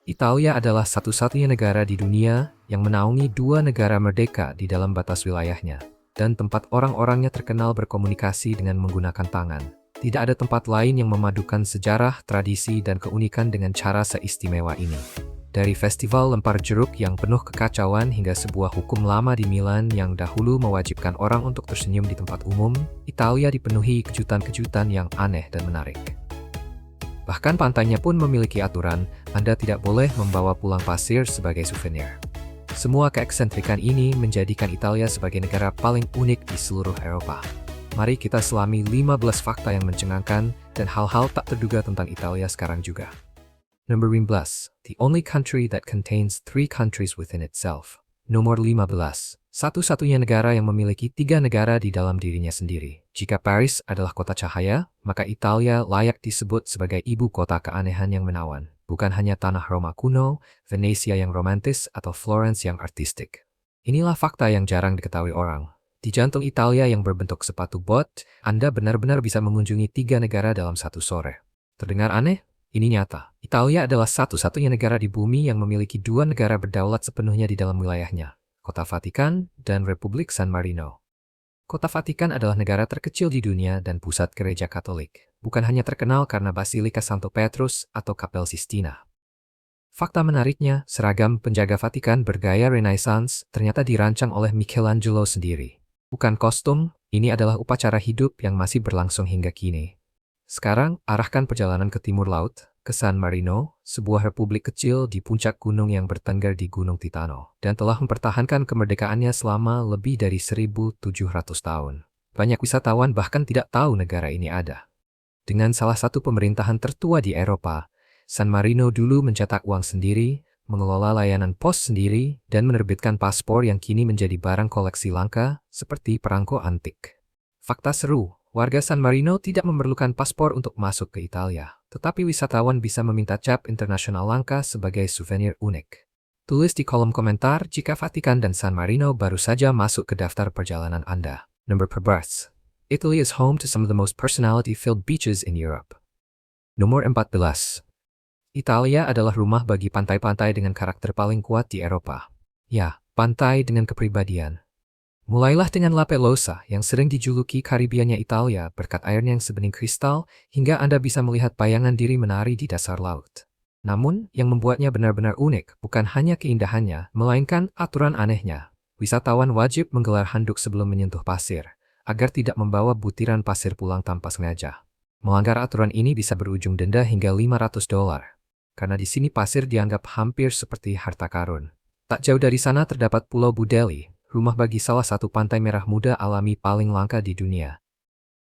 Italia adalah satu-satunya negara di dunia yang menaungi dua negara merdeka di dalam batas wilayahnya, dan tempat orang-orangnya terkenal berkomunikasi dengan menggunakan tangan. Tidak ada tempat lain yang memadukan sejarah, tradisi, dan keunikan dengan cara seistimewa ini. Dari festival lempar jeruk yang penuh kekacauan hingga sebuah hukum lama di Milan yang dahulu mewajibkan orang untuk tersenyum di tempat umum, Italia dipenuhi kejutan-kejutan yang aneh dan menarik. Bahkan pantainya pun memiliki aturan, Anda tidak boleh membawa pulang pasir sebagai souvenir. Semua keeksentrikan ini menjadikan Italia sebagai negara paling unik di seluruh Eropa. Mari kita selami 15 fakta yang mencengangkan dan hal-hal tak terduga tentang Italia sekarang juga. Nomor 15. The only country that contains 3 countries within itself. Nomor 15. Satu-satunya negara yang memiliki 3 negara di dalam dirinya sendiri. Jika Paris adalah kota cahaya, maka Italia layak disebut sebagai ibu kota keanehan yang menawan. Bukan hanya tanah Roma kuno, Venesia yang romantis, atau Florence yang artistik. Inilah fakta yang jarang diketahui orang. Di jantung Italia yang berbentuk sepatu bot, Anda benar-benar bisa mengunjungi 3 negara dalam satu sore. Terdengar aneh? Ini nyata. Italia adalah satu-satunya negara di bumi yang memiliki 2 negara berdaulat sepenuhnya di dalam wilayahnya. Kota Vatikan dan Republik San Marino. Kota Vatikan adalah negara terkecil di dunia dan pusat gereja Katolik. Bukan hanya terkenal karena Basilika Santo Petrus atau Kapel Sistina. Fakta menariknya, seragam penjaga Vatikan bergaya Renaissance ternyata dirancang oleh Michelangelo sendiri. Bukan kostum, ini adalah upacara hidup yang masih berlangsung hingga kini. Sekarang, arahkan perjalanan ke timur laut, ke San Marino, sebuah republik kecil di puncak gunung yang bertengger di Gunung Titano, dan telah mempertahankan kemerdekaannya selama lebih dari 1.700 tahun. Banyak wisatawan bahkan tidak tahu negara ini ada. Dengan salah satu pemerintahan tertua di Eropa, San Marino dulu mencetak uang sendiri, mengelola layanan pos sendiri, dan menerbitkan paspor yang kini menjadi barang koleksi langka, seperti perangko antik. Fakta seru. Warga San Marino tidak memerlukan paspor untuk masuk ke Italia, tetapi wisatawan bisa meminta cap internasional langka sebagai souvenir unik. Tulis di kolom komentar jika Vatikan dan San Marino baru saja masuk ke daftar perjalanan Anda. Number 14. Italy is home to some of the most personality-filled beaches in Europe. Nomor 14. Italia adalah rumah bagi pantai-pantai dengan karakter paling kuat di Eropa. Ya, pantai dengan kepribadian. Mulailah dengan La Pelosa yang sering dijuluki Karibiannya Italia berkat airnya yang sebening kristal hingga Anda bisa melihat bayangan diri menari di dasar laut. Namun, yang membuatnya benar-benar unik bukan hanya keindahannya, melainkan aturan anehnya. Wisatawan wajib menggelar handuk sebelum menyentuh pasir, agar tidak membawa butiran pasir pulang tanpa sengaja. Melanggar aturan ini bisa berujung denda hingga $500, karena di sini pasir dianggap hampir seperti harta karun. Tak jauh dari sana terdapat Pulau Budeli, rumah bagi salah satu pantai merah muda alami paling langka di dunia.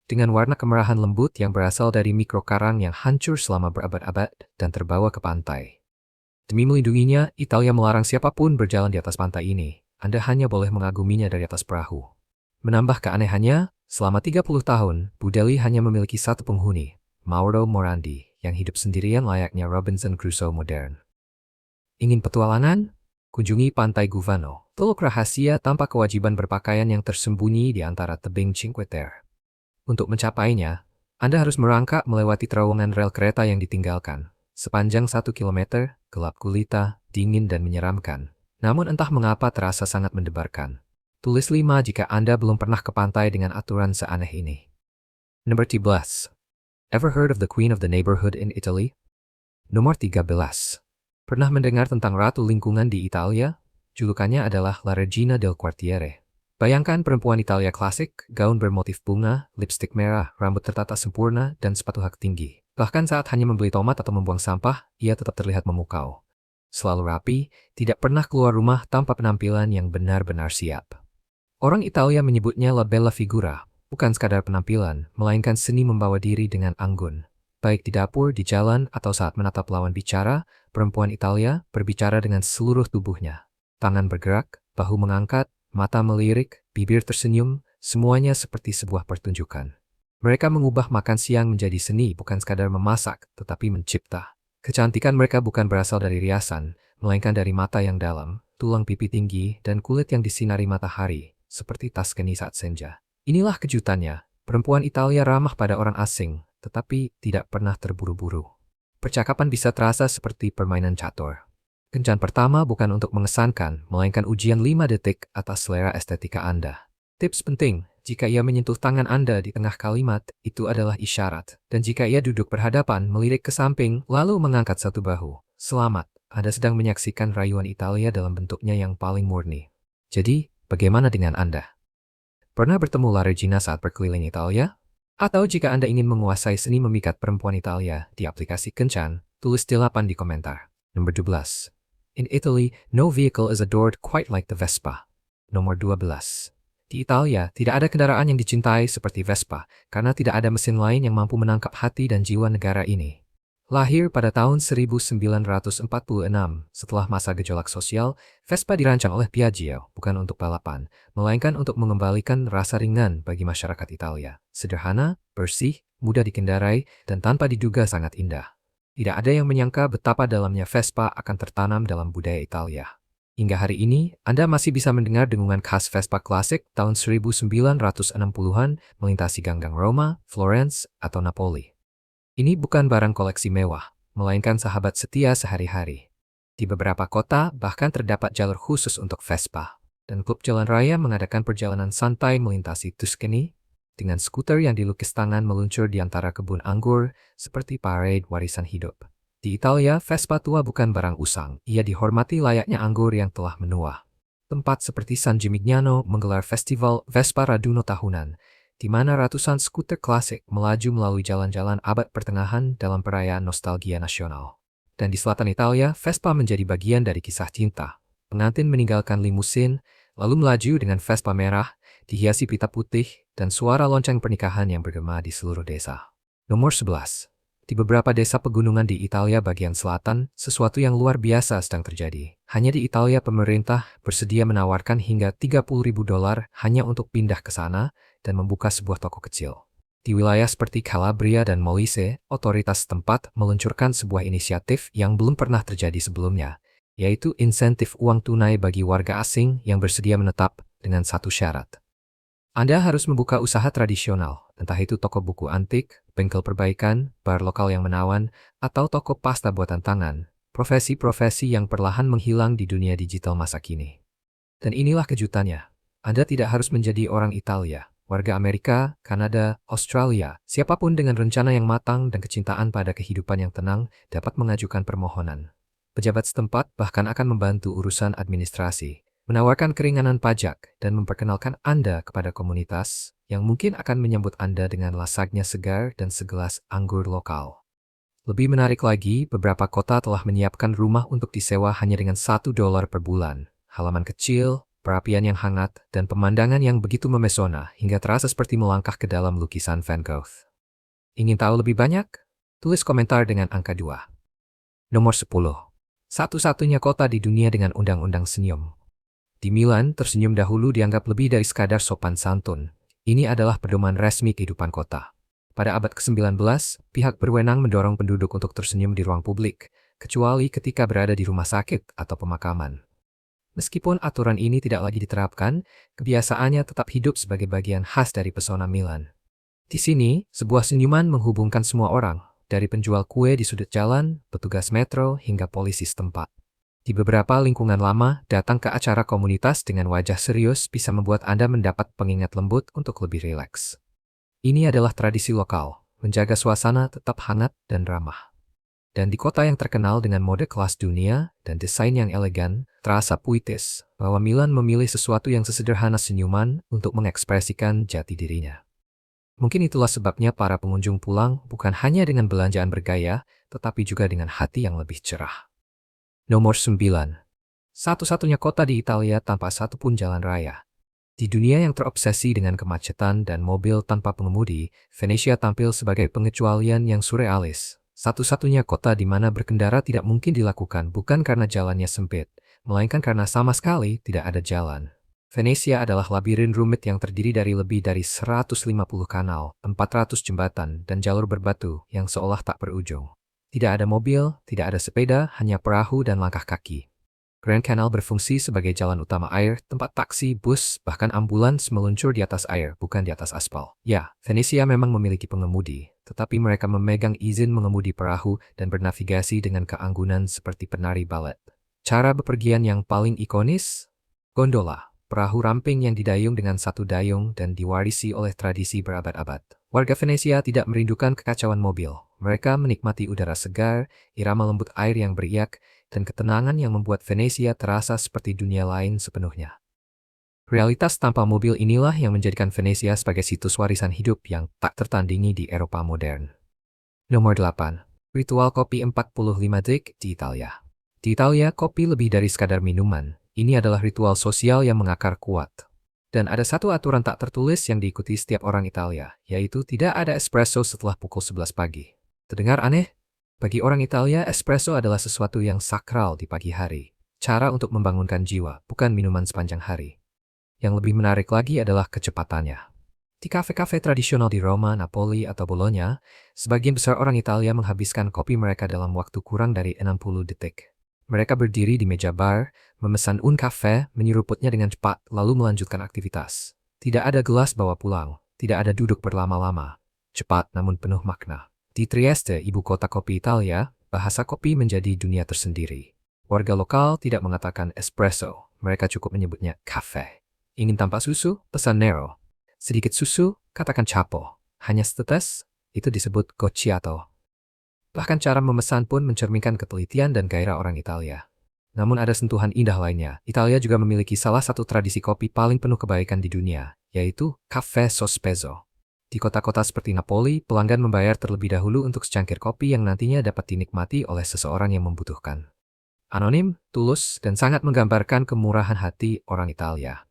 Dengan warna kemerahan lembut yang berasal dari mikrokarang yang hancur selama berabad-abad dan terbawa ke pantai. Demi melindunginya, Italia melarang siapapun berjalan di atas pantai ini. Anda hanya boleh mengaguminya dari atas perahu. Menambah keanehannya, selama 30 tahun, Budeli hanya memiliki satu penghuni, Mauro Morandi, yang hidup sendirian layaknya Robinson Crusoe modern. Ingin petualangan? Kunjungi Pantai Guvano, teluk rahasia tanpa kewajiban berpakaian yang tersembunyi di antara tebing Cinque Terre. Untuk mencapainya, Anda harus merangkak melewati terowongan rel kereta yang ditinggalkan. Sepanjang 1 kilometer, gelap gulita, dingin dan menyeramkan. Namun entah mengapa terasa sangat mendebarkan. Tulis 5 jika Anda belum pernah ke pantai dengan aturan seaneh ini. Nomor 13. Ever heard of the Queen of the Neighborhood in Italy? Nomor 13. Pernah mendengar tentang Ratu Lingkungan di Italia? Julukannya adalah La Regina del Quartiere. Bayangkan perempuan Italia klasik, gaun bermotif bunga, lipstik merah, rambut tertata sempurna, dan sepatu hak tinggi. Bahkan saat hanya membeli tomat atau membuang sampah, ia tetap terlihat memukau. Selalu rapi, tidak pernah keluar rumah tanpa penampilan yang benar-benar siap. Orang Italia menyebutnya La Bella Figura, bukan sekadar penampilan, melainkan seni membawa diri dengan anggun. Baik di dapur, di jalan, atau saat menatap lawan bicara, perempuan Italia berbicara dengan seluruh tubuhnya. Tangan bergerak, bahu mengangkat, mata melirik, bibir tersenyum, semuanya seperti sebuah pertunjukan. Mereka mengubah makan siang menjadi seni bukan sekadar memasak, tetapi mencipta. Kecantikan mereka bukan berasal dari riasan, melainkan dari mata yang dalam, tulang pipi tinggi, dan kulit yang disinari matahari, seperti Tuscany saat senja. Inilah kejutannya, perempuan Italia ramah pada orang asing, tetapi tidak pernah terburu-buru. percakapan bisa terasa seperti permainan catur. Kencan pertama bukan untuk mengesankan, melainkan ujian 5 detik atas selera estetika Anda. Tips penting, jika ia menyentuh tangan Anda di tengah kalimat, itu adalah isyarat. Dan jika ia duduk berhadapan, melirik ke samping, lalu mengangkat satu bahu. Selamat, Anda sedang menyaksikan rayuan Italia dalam bentuknya yang paling murni. Jadi, bagaimana dengan Anda? Pernah bertemu La Regina saat berkeliling Italia? Atau jika Anda ingin menguasai seni memikat perempuan Italia di aplikasi Kencan, tulis 8 di komentar. Nomor 12. In Italy, no vehicle is adored quite like the Vespa. Nomor 12. Di Italia, tidak ada kendaraan yang dicintai seperti Vespa, karena tidak ada mesin lain yang mampu menangkap hati dan jiwa negara ini. Lahir pada tahun 1946, setelah masa gejolak sosial, Vespa dirancang oleh Piaggio bukan untuk balapan, melainkan untuk mengembalikan rasa ringan bagi masyarakat Italia. Sederhana, bersih, mudah dikendarai, dan tanpa diduga sangat indah. Tidak ada yang menyangka betapa dalamnya Vespa akan tertanam dalam budaya Italia. Hingga hari ini, Anda masih bisa mendengar dengungan khas Vespa klasik tahun 1960-an melintasi gang-gang Roma, Florence, atau Napoli. Ini bukan barang koleksi mewah, melainkan sahabat setia sehari-hari. Di beberapa kota bahkan terdapat jalur khusus untuk Vespa, dan klub jalan raya mengadakan perjalanan santai melintasi Tuscany dengan skuter yang dilukis tangan meluncur di antara kebun anggur seperti parade warisan hidup. Di Italia, Vespa tua bukan barang usang, ia dihormati layaknya anggur yang telah menua. Tempat seperti San Gimignano menggelar festival Vespa Raduno tahunan, di mana ratusan skuter klasik melaju melalui jalan-jalan abad pertengahan dalam perayaan nostalgia nasional. Dan di selatan Italia, Vespa menjadi bagian dari kisah cinta. Pengantin meninggalkan limusin, lalu melaju dengan Vespa merah, dihiasi pita putih, dan suara lonceng pernikahan yang bergema di seluruh desa. Nomor 11. Di beberapa desa pegunungan di Italia bagian selatan, sesuatu yang luar biasa sedang terjadi. Hanya di Italia pemerintah bersedia menawarkan hingga $30.000 hanya untuk pindah ke sana dan membuka sebuah toko kecil. Di wilayah seperti Calabria dan Molise, otoritas setempat meluncurkan sebuah inisiatif yang belum pernah terjadi sebelumnya, yaitu insentif uang tunai bagi warga asing yang bersedia menetap dengan satu syarat. Anda harus membuka usaha tradisional, entah itu toko buku antik, bengkel perbaikan, bar lokal yang menawan, atau toko pasta buatan tangan, profesi-profesi yang perlahan menghilang di dunia digital masa kini. Dan inilah kejutannya, Anda tidak harus menjadi orang Italia, warga Amerika, Kanada, Australia, siapapun dengan rencana yang matang dan kecintaan pada kehidupan yang tenang dapat mengajukan permohonan. Pejabat setempat bahkan akan membantu urusan administrasi, menawarkan keringanan pajak, dan memperkenalkan Anda kepada komunitas yang mungkin akan menyambut Anda dengan lasagna segar dan segelas anggur lokal. Lebih menarik lagi, beberapa kota telah menyiapkan rumah untuk disewa hanya dengan $1 per bulan. Halaman kecil, perapian yang hangat, dan pemandangan yang begitu memesona hingga terasa seperti melangkah ke dalam lukisan Van Gogh. Ingin tahu lebih banyak? Tulis komentar dengan angka 2. Nomor 10. Satu-satunya kota di dunia dengan undang-undang senyum. Di Milan, tersenyum dahulu dianggap lebih dari sekadar sopan santun. Ini adalah pedoman resmi kehidupan kota. Pada abad ke-19, pihak berwenang mendorong penduduk untuk tersenyum di ruang publik, kecuali ketika berada di rumah sakit atau pemakaman. Meskipun aturan ini tidak lagi diterapkan, kebiasaannya tetap hidup sebagai bagian khas dari pesona Milan. Di sini, sebuah senyuman menghubungkan semua orang, dari penjual kue di sudut jalan, petugas metro, hingga polisi setempat. Di beberapa lingkungan lama, datang ke acara komunitas dengan wajah serius bisa membuat Anda mendapat pengingat lembut untuk lebih rileks. Ini adalah tradisi lokal, menjaga suasana tetap hangat dan ramah. Dan di kota yang terkenal dengan mode kelas dunia dan desain yang elegan, terasa puitis bahwa Milan memilih sesuatu yang sesederhana senyuman untuk mengekspresikan jati dirinya. Mungkin itulah sebabnya para pengunjung pulang bukan hanya dengan belanjaan bergaya, tetapi juga dengan hati yang lebih cerah. Nomor 9. Satu-satunya kota di Italia tanpa satupun jalan raya. Di dunia yang terobsesi dengan kemacetan dan mobil tanpa pengemudi, Venesia tampil sebagai pengecualian yang surrealis. Satu-satunya kota di mana berkendara tidak mungkin dilakukan bukan karena jalannya sempit, melainkan karena sama sekali tidak ada jalan. Venesia adalah labirin rumit yang terdiri dari lebih dari 150 kanal, 400 jembatan, dan jalur berbatu yang seolah tak berujung. Tidak ada mobil, tidak ada sepeda, hanya perahu dan langkah kaki. Grand Canal berfungsi sebagai jalan utama air, tempat taksi, bus, bahkan ambulans meluncur di atas air, bukan di atas aspal. Ya, Venesia memang memiliki pengemudi, tetapi mereka memegang izin mengemudi perahu dan bernavigasi dengan keanggunan seperti penari balet. Cara bepergian yang paling ikonis? Gondola, perahu ramping yang didayung dengan satu dayung dan diwarisi oleh tradisi berabad-abad. Warga Venesia tidak merindukan kekacauan mobil. Mereka menikmati udara segar, irama lembut air yang beriak, dan ketenangan yang membuat Venesia terasa seperti dunia lain sepenuhnya. Realitas tanpa mobil inilah yang menjadikan Venesia sebagai situs warisan hidup yang tak tertandingi di Eropa modern. Nomor 8. Ritual kopi 45 detik di Italia. Di Italia, kopi lebih dari sekadar minuman. Ini adalah ritual sosial yang mengakar kuat. Dan ada satu aturan tak tertulis yang diikuti setiap orang Italia, yaitu tidak ada espresso setelah pukul 11 pagi. Terdengar aneh? Bagi orang Italia, espresso adalah sesuatu yang sakral di pagi hari. Cara untuk membangunkan jiwa, bukan minuman sepanjang hari. Yang lebih menarik lagi adalah kecepatannya. Di kafe-kafe tradisional di Roma, Napoli, atau Bologna, sebagian besar orang Italia menghabiskan kopi mereka dalam waktu kurang dari 60 detik. Mereka berdiri di meja bar, memesan un cafe, menyeruputnya dengan cepat, lalu melanjutkan aktivitas. Tidak ada gelas bawa pulang, tidak ada duduk berlama-lama. Cepat namun penuh makna. Di Trieste, ibu kota kopi Italia, bahasa kopi menjadi dunia tersendiri. Warga lokal tidak mengatakan espresso, mereka cukup menyebutnya cafe. Ingin tanpa susu, pesan nero. Sedikit susu, katakan capo. Hanya setetes, itu disebut gocciato. Bahkan cara memesan pun mencerminkan ketelitian dan gairah orang Italia. Namun ada sentuhan indah lainnya. Italia juga memiliki salah satu tradisi kopi paling penuh kebaikan di dunia, yaitu caffè sospeso. Di kota-kota seperti Napoli, pelanggan membayar terlebih dahulu untuk secangkir kopi yang nantinya dapat dinikmati oleh seseorang yang membutuhkan. Anonim, tulus, dan sangat menggambarkan kemurahan hati orang Italia.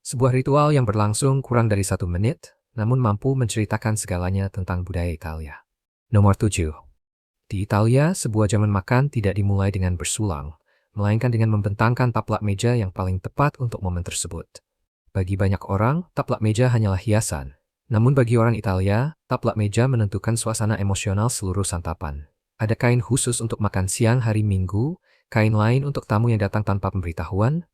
Sebuah ritual yang berlangsung kurang dari 1 menit, namun mampu menceritakan segalanya tentang budaya Italia. Nomor 7. Di Italia, sebuah jaman makan tidak dimulai dengan bersulang, melainkan dengan membentangkan taplak meja yang paling tepat untuk momen tersebut. Bagi banyak orang, taplak meja hanyalah hiasan. Namun bagi orang Italia, taplak meja menentukan suasana emosional seluruh santapan. Ada kain khusus untuk makan siang hari Minggu, kain lain untuk tamu yang datang tanpa pemberitahuan,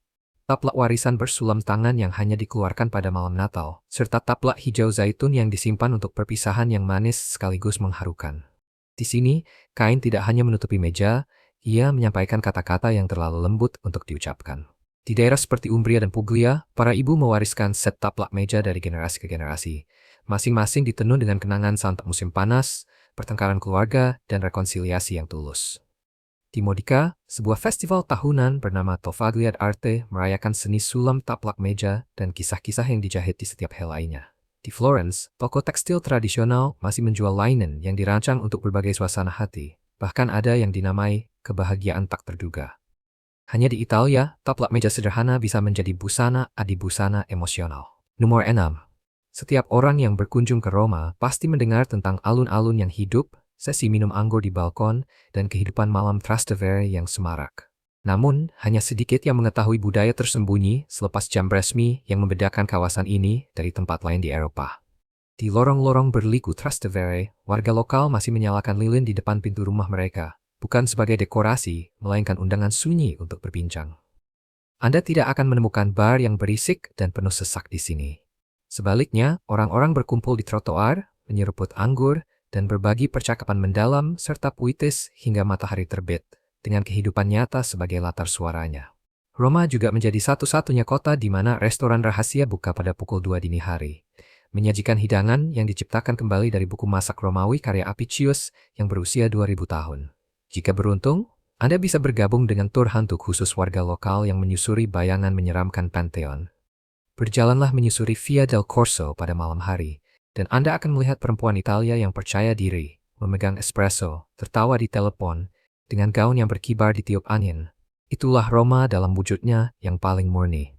taplak warisan bersulam tangan yang hanya dikeluarkan pada malam Natal, serta taplak hijau zaitun yang disimpan untuk perpisahan yang manis sekaligus mengharukan. Di sini, kain tidak hanya menutupi meja, ia menyampaikan kata-kata yang terlalu lembut untuk diucapkan. Di daerah seperti Umbria dan Puglia, para ibu mewariskan set taplak meja dari generasi ke generasi. Masing-masing ditenun dengan kenangan santap musim panas, pertengkaran keluarga, dan rekonsiliasi yang tulus. Di Modica, sebuah festival tahunan bernama Tovaglia d'Arte merayakan seni sulam taplak meja dan kisah-kisah yang dijahit di setiap helainya. Di Florence, toko tekstil tradisional masih menjual linen yang dirancang untuk berbagai suasana hati. Bahkan ada yang dinamai kebahagiaan tak terduga. Hanya di Italia, taplak meja sederhana bisa menjadi busana adibusana emosional. Nomor 6. Setiap orang yang berkunjung ke Roma pasti mendengar tentang alun-alun yang hidup, sesi minum anggur di balkon, dan kehidupan malam Trastevere yang semarak. Namun, hanya sedikit yang mengetahui budaya tersembunyi selepas jam resmi yang membedakan kawasan ini dari tempat lain di Eropa. Di lorong-lorong berliku Trastevere, warga lokal masih menyalakan lilin di depan pintu rumah mereka, bukan sebagai dekorasi, melainkan undangan sunyi untuk berbincang. Anda tidak akan menemukan bar yang berisik dan penuh sesak di sini. Sebaliknya, orang-orang berkumpul di trotoar, menyeruput anggur, dan berbagi percakapan mendalam serta puitis hingga matahari terbit, dengan kehidupan nyata sebagai latar suaranya. Roma juga menjadi satu-satunya kota di mana restoran rahasia buka pada pukul 2 dini hari, menyajikan hidangan yang diciptakan kembali dari buku masak Romawi karya Apicius yang berusia 2000 tahun. Jika beruntung, Anda bisa bergabung dengan tur hantu khusus warga lokal yang menyusuri bayangan menyeramkan Pantheon. Berjalanlah menyusuri Via del Corso pada malam hari, dan Anda akan melihat perempuan Italia yang percaya diri, memegang espresso, tertawa di telepon, dengan gaun yang berkibar ditiup angin. Itulah Roma dalam wujudnya yang paling murni.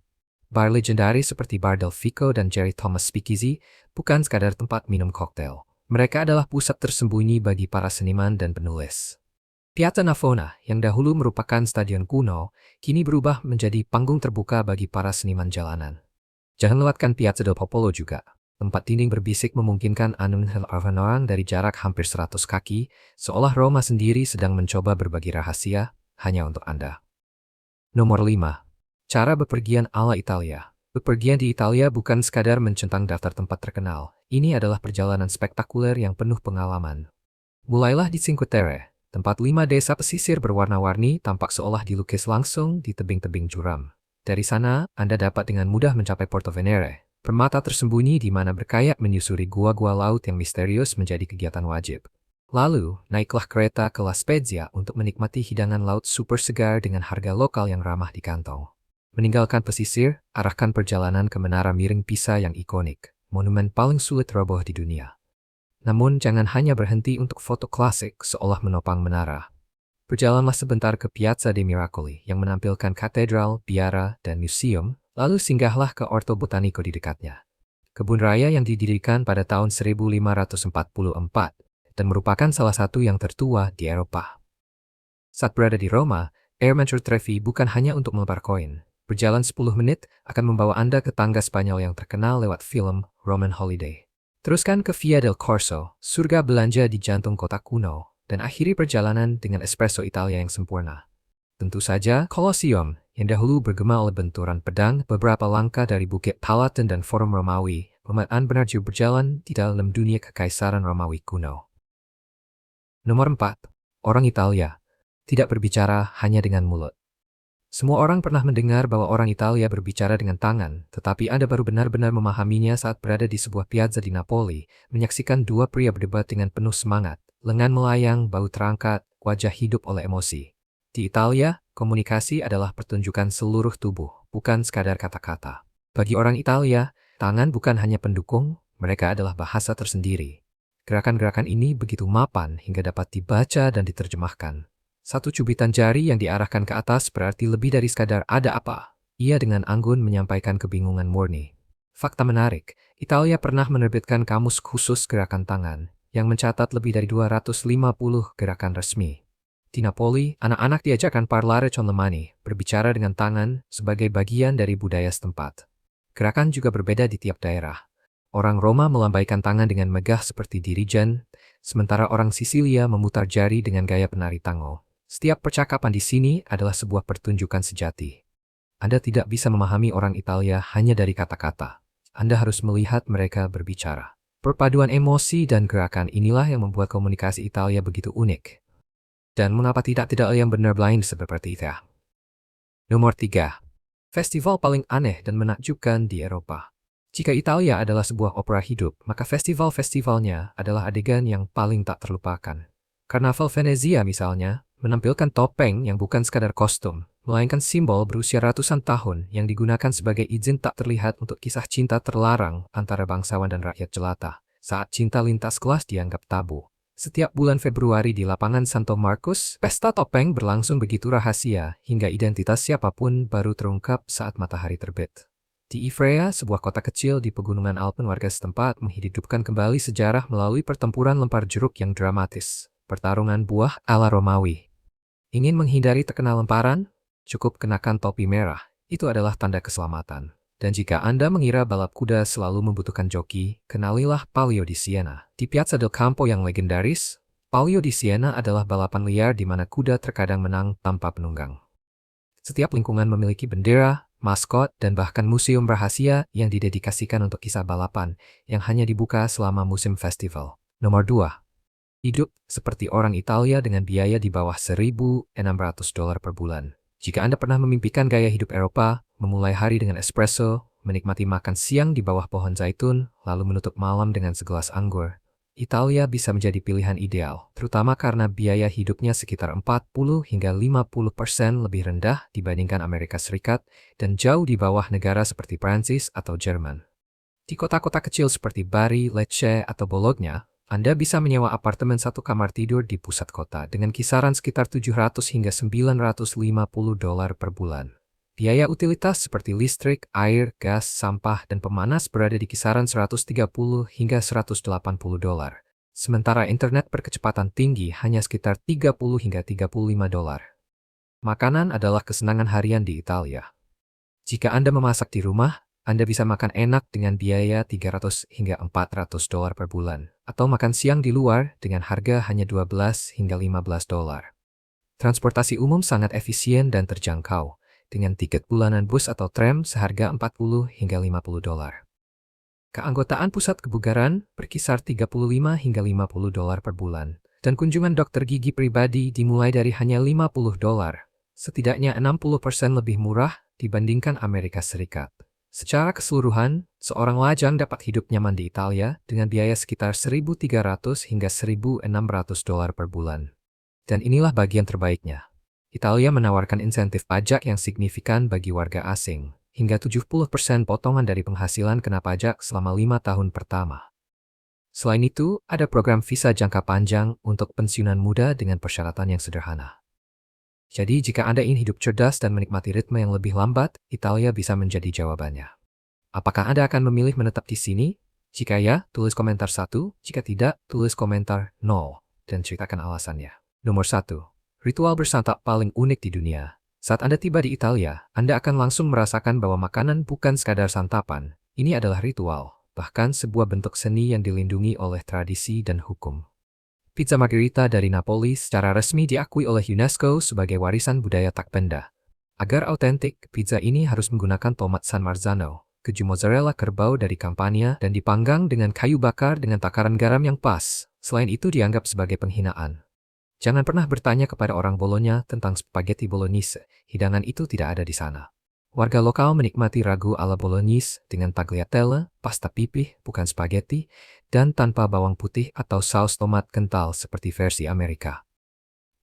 Bar legendaris seperti Bar del Fico dan Jerry Thomas Speakeasy bukan sekadar tempat minum koktail. Mereka adalah pusat tersembunyi bagi para seniman dan penulis. Piazza Navona, yang dahulu merupakan stadion kuno, kini berubah menjadi panggung terbuka bagi para seniman jalanan. Jangan lewatkan Piazza del Popolo juga. Tempat dinding berbisik memungkinkan Anda melihat orang dari jarak hampir 100 kaki, seolah Roma sendiri sedang mencoba berbagi rahasia hanya untuk Anda. Nomor 5. Cara bepergian ala Italia. Bepergian di Italia bukan sekadar mencentang daftar tempat terkenal. Ini adalah perjalanan spektakuler yang penuh pengalaman. Mulailah di Cinque Terre, tempat 5 desa pesisir berwarna-warni tampak seolah dilukis langsung di tebing-tebing curam. Dari sana, Anda dapat dengan mudah mencapai Porto Venere, permata tersembunyi di mana berkayak menyusuri gua-gua laut yang misterius menjadi kegiatan wajib. Lalu, naiklah kereta ke La Spezia untuk menikmati hidangan laut super segar dengan harga lokal yang ramah di kantong. Meninggalkan pesisir, arahkan perjalanan ke Menara Miring Pisa yang ikonik, monumen paling sulit roboh di dunia. Namun jangan hanya berhenti untuk foto klasik seolah menopang menara. Berjalanlah sebentar ke Piazza dei Miracoli yang menampilkan katedral, biara, dan museum, lalu singgahlah ke Orto Botanico di dekatnya. Kebun raya yang didirikan pada tahun 1544 dan merupakan salah satu yang tertua di Eropa. Saat berada di Roma, Air Mansur Trevi bukan hanya untuk melebar koin. Berjalan 10 menit akan membawa Anda ke tangga Spanyol yang terkenal lewat film Roman Holiday. Teruskan ke Via del Corso, surga belanja di jantung kota kuno, dan akhiri perjalanan dengan espresso Italia yang sempurna. Tentu saja, Colosseum, yang dahulu bergema oleh benturan pedang beberapa langkah dari Bukit Palatin dan Forum Romawi, membuat Anda benar-benar berjalan di dalam dunia kekaisaran Romawi kuno. Nomor 4. Orang Italia. Tidak berbicara hanya dengan mulut. Semua orang pernah mendengar bahwa orang Italia berbicara dengan tangan, tetapi Anda baru benar-benar memahaminya saat berada di sebuah piazza di Napoli, menyaksikan dua pria berdebat dengan penuh semangat, lengan melayang, bau terangkat, wajah hidup oleh emosi. Di Italia, komunikasi adalah pertunjukan seluruh tubuh, bukan sekadar kata-kata. Bagi orang Italia, tangan bukan hanya pendukung, mereka adalah bahasa tersendiri. Gerakan-gerakan ini begitu mapan hingga dapat dibaca dan diterjemahkan. Satu cubitan jari yang diarahkan ke atas berarti lebih dari sekadar ada apa. Ia dengan anggun menyampaikan kebingungan murni. Fakta menarik, Italia pernah menerbitkan kamus khusus gerakan tangan yang mencatat lebih dari 250 gerakan resmi. Di Napoli, anak-anak diajarkan parlare con le mani, berbicara dengan tangan sebagai bagian dari budaya setempat. Gerakan juga berbeda di tiap daerah. Orang Roma melambaikan tangan dengan megah seperti dirijen, sementara orang Sisilia memutar jari dengan gaya penari tango. Setiap percakapan di sini adalah sebuah pertunjukan sejati. Anda tidak bisa memahami orang Italia hanya dari kata-kata. Anda harus melihat mereka berbicara. Perpaduan emosi dan gerakan inilah yang membuat komunikasi Italia begitu unik. Dan mengapa tidak yang benar blind seperti itu? Nomor 3. Festival paling aneh dan menakjubkan di Eropa. Jika Italia adalah sebuah opera hidup, maka festival-festivalnya adalah adegan yang paling tak terlupakan. Karnaval Venezia misalnya, menampilkan topeng yang bukan sekadar kostum, melainkan simbol berusia ratusan tahun yang digunakan sebagai izin tak terlihat untuk kisah cinta terlarang antara bangsawan dan rakyat jelata, saat cinta lintas kelas dianggap tabu. Setiap bulan Februari di lapangan Santo Marcus, pesta topeng berlangsung begitu rahasia hingga identitas siapapun baru terungkap saat matahari terbit. Di Ivrea, sebuah kota kecil di pegunungan Alpen, warga setempat menghidupkan kembali sejarah melalui pertempuran lempar jeruk yang dramatis. Pertarungan buah ala Romawi. Ingin menghindari terkena lemparan? Cukup kenakan topi merah. Itu adalah tanda keselamatan. Dan jika Anda mengira balap kuda selalu membutuhkan joki, kenalilah Palio di Siena. Di Piazza del Campo yang legendaris, Palio di Siena adalah balapan liar di mana kuda terkadang menang tanpa penunggang. Setiap lingkungan memiliki bendera, maskot, dan bahkan museum rahasia yang didedikasikan untuk kisah balapan yang hanya dibuka selama musim festival. Nomor 2. Hidup seperti orang Italia dengan biaya di bawah $1.600 per bulan. Jika Anda pernah memimpikan gaya hidup Eropa, memulai hari dengan espresso, menikmati makan siang di bawah pohon zaitun, lalu menutup malam dengan segelas anggur, Italia bisa menjadi pilihan ideal, terutama karena biaya hidupnya sekitar 40 hingga 50% lebih rendah dibandingkan Amerika Serikat dan jauh di bawah negara seperti Prancis atau Jerman. Di kota-kota kecil seperti Bari, Lecce, atau Bologna, Anda bisa menyewa apartemen satu kamar tidur di pusat kota dengan kisaran sekitar $700 hingga $950 per bulan. Biaya utilitas seperti listrik, air, gas, sampah, dan pemanas berada di kisaran $130 hingga $180. Sementara internet berkecepatan tinggi hanya sekitar $30 hingga $35. Makanan adalah kesenangan harian di Italia. Jika Anda memasak di rumah, Anda bisa makan enak dengan biaya $300 hingga $400 per bulan, atau makan siang di luar dengan harga hanya $12 hingga $15. Transportasi umum sangat efisien dan terjangkau, dengan tiket bulanan bus atau tram seharga 40 hingga 50 dolar. Keanggotaan pusat kebugaran berkisar 35 hingga 50 dolar per bulan, dan kunjungan dokter gigi pribadi dimulai dari hanya 50 dolar, setidaknya 60% lebih murah dibandingkan Amerika Serikat. Secara keseluruhan, seorang lajang dapat hidup nyaman di Italia dengan biaya sekitar 1.300 hingga 1.600 dolar per bulan. Dan inilah bagian terbaiknya. Italia menawarkan insentif pajak yang signifikan bagi warga asing, hingga 70% potongan dari penghasilan kena pajak selama 5 tahun pertama. Selain itu, ada program visa jangka panjang untuk pensiunan muda dengan persyaratan yang sederhana. Jadi, jika Anda ingin hidup cerdas dan menikmati ritme yang lebih lambat, Italia bisa menjadi jawabannya. Apakah Anda akan memilih menetap di sini? Jika ya, tulis komentar 1, jika tidak, tulis komentar 0, dan ceritakan alasannya. Nomor 1. Ritual bersantap paling unik di dunia. Saat Anda tiba di Italia, Anda akan langsung merasakan bahwa makanan bukan sekadar santapan. Ini adalah ritual, bahkan sebuah bentuk seni yang dilindungi oleh tradisi dan hukum. Pizza Margherita dari Napoli secara resmi diakui oleh UNESCO sebagai warisan budaya tak benda. Agar autentik, pizza ini harus menggunakan tomat San Marzano, keju mozzarella kerbau dari Campania, dan dipanggang dengan kayu bakar dengan takaran garam yang pas. Selain itu dianggap sebagai penghinaan. Jangan pernah bertanya kepada orang Bologna tentang spaghetti bolognese, hidangan itu tidak ada di sana. Warga lokal menikmati ragu ala bolognese dengan tagliatelle, pasta pipih, bukan spaghetti, dan tanpa bawang putih atau saus tomat kental seperti versi Amerika.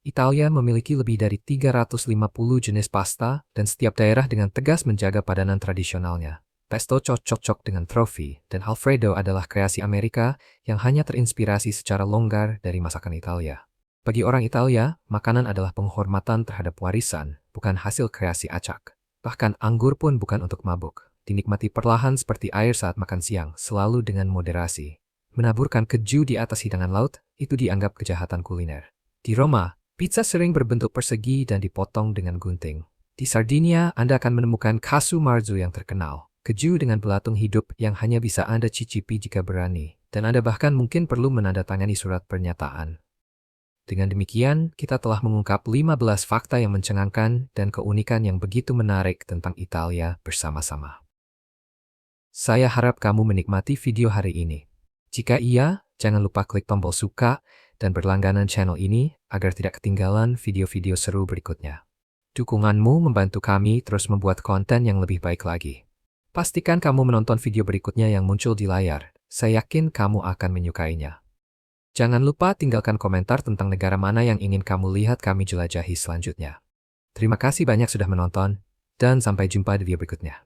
Italia memiliki lebih dari 350 jenis pasta dan setiap daerah dengan tegas menjaga padanan tradisionalnya. Pesto cocok dengan trofi, dan Alfredo adalah kreasi Amerika yang hanya terinspirasi secara longgar dari masakan Italia. Bagi orang Italia, makanan adalah penghormatan terhadap warisan, bukan hasil kreasi acak. Bahkan anggur pun bukan untuk mabuk. Dinikmati perlahan seperti air saat makan siang, selalu dengan moderasi. Menaburkan keju di atas hidangan laut, itu dianggap kejahatan kuliner. Di Roma, pizza sering berbentuk persegi dan dipotong dengan gunting. Di Sardinia, Anda akan menemukan casu marzu yang terkenal. Keju dengan belatung hidup yang hanya bisa Anda cicipi jika berani. Dan Anda bahkan mungkin perlu menandatangani surat pernyataan. Dengan demikian, kita telah mengungkap 15 fakta yang mencengangkan dan keunikan yang begitu menarik tentang Italia bersama-sama. Saya harap kamu menikmati video hari ini. Jika iya, jangan lupa klik tombol suka dan berlangganan channel ini agar tidak ketinggalan video-video seru berikutnya. Dukunganmu membantu kami terus membuat konten yang lebih baik lagi. Pastikan kamu menonton video berikutnya yang muncul di layar. Saya yakin kamu akan menyukainya. Jangan lupa tinggalkan komentar tentang negara mana yang ingin kamu lihat kami jelajahi selanjutnya. Terima kasih banyak sudah menonton, dan sampai jumpa di video berikutnya.